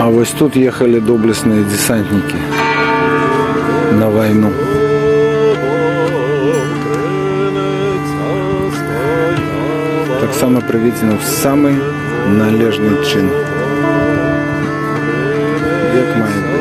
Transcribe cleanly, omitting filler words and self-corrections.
А ось тут ехали доблестные десантники на войну. Так само приведено в самий належний чин, як має бути.